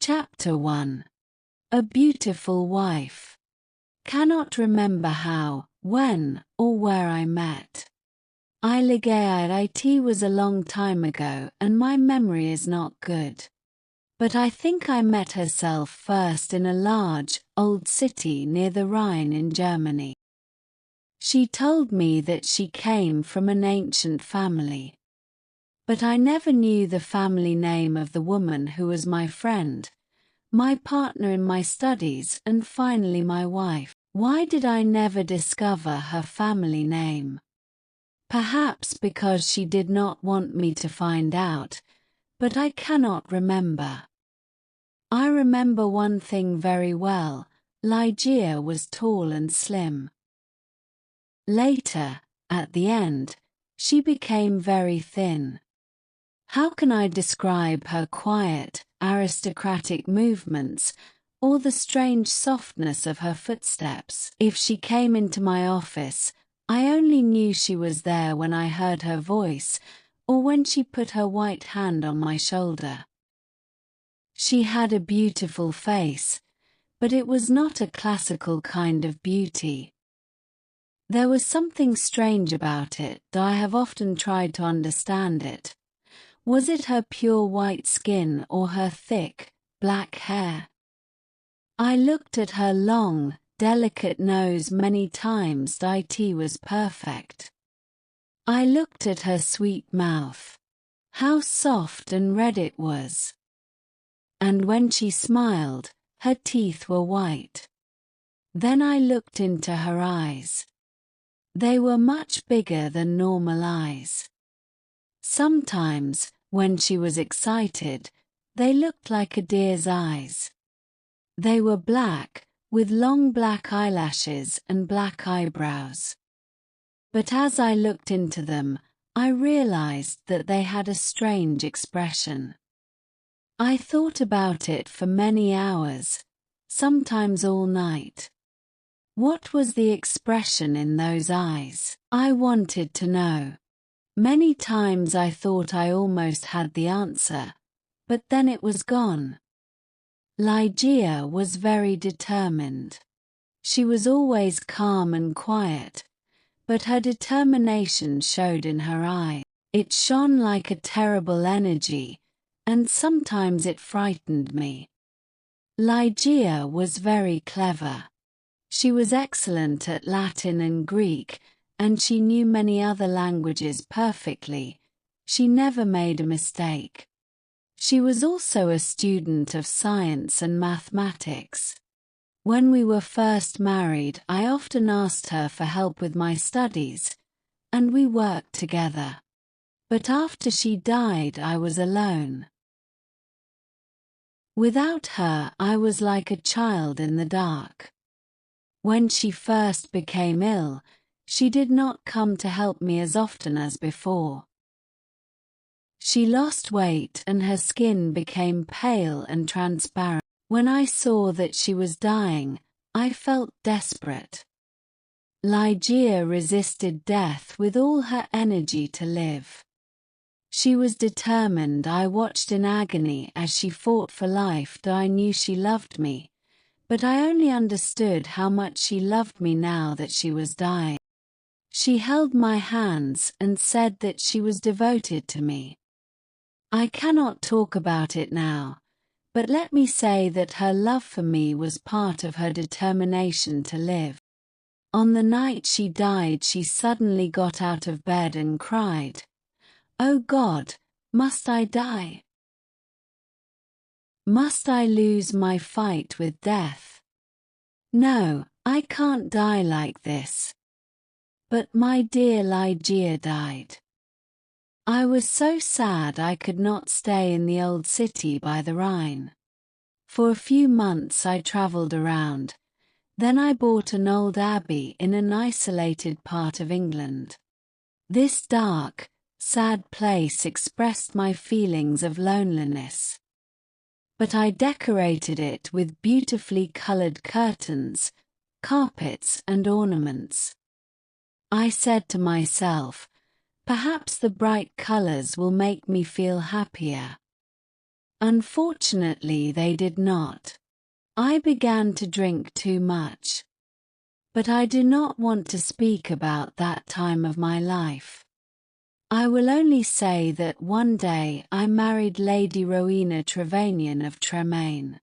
Chapter 1. A Beautiful Wife. Cannot remember how, when, or where I met. Ligeia.It was a long time ago and my memory is not good. But I think I met herself first in a large, old city near the Rhine in Germany. She told me that she came from an ancient family. But I never knew the family name of the woman who was my friend, my partner in my studies and finally my wife. Why did I never discover her family name? Perhaps because she did not want me to find out, but I cannot remember. I remember one thing very well: Ligeia was tall and slim. Later, at the end, she became very thin. How can I describe her quiet, aristocratic movements, or the strange softness of her footsteps? If she came into my office, I only knew she was there when I heard her voice, or when she put her white hand on my shoulder. She had a beautiful face, but it was not a classical kind of beauty. There was something strange about it, though I have often tried to understand it. Was it her pure white skin or her thick, black hair? I looked at her long, delicate nose many times. It was perfect. I looked at her sweet mouth. How soft and red it was. And when she smiled, her teeth were white. Then I looked into her eyes. They were much bigger than normal eyes. Sometimes, when she was excited, they looked like a deer's eyes. They were black, with long black eyelashes and black eyebrows. But as I looked into them, I realized that they had a strange expression. I thought about it for many hours, sometimes all night. What was the expression in those eyes? I wanted to know. Many times I thought I almost had the answer, but then it was gone. Ligeia was very determined. She was always calm and quiet, but her determination showed in her eyes. It shone like a terrible energy, and sometimes it frightened me. Ligeia was very clever. She was excellent at Latin and Greek, and she knew many other languages perfectly. She never made a mistake. She was also a student of science and mathematics. When we were first married, I often asked her for help with my studies, and we worked together. But after she died, I was alone. Without her, I was like a child in the dark. When she first became ill, she did not come to help me as often as before. She lost weight and her skin became pale and transparent. When I saw that she was dying, I felt desperate. Ligeia resisted death with all her energy to live. She was determined. I watched in agony as she fought for life. I knew she loved me, but I only understood how much she loved me now that she was dying. She held my hands and said that she was devoted to me. I cannot talk about it now, but let me say that her love for me was part of her determination to live. On the night she died, she suddenly got out of bed and cried, "Oh God, must I die? Must I lose my fight with death? No, I can't die like this." But my dear Ligeia died. I was so sad I could not stay in the old city by the Rhine. For a few months I traveled around. Then I bought an old abbey in an isolated part of England. This dark, sad place expressed my feelings of loneliness. But I decorated it with beautifully colored curtains, carpets and ornaments. I said to myself, perhaps the bright colors will make me feel happier. Unfortunately, they did not. I began to drink too much. But I do not want to speak about that time of my life. I will only say that one day I married Lady Rowena Trevanion of Tremaine.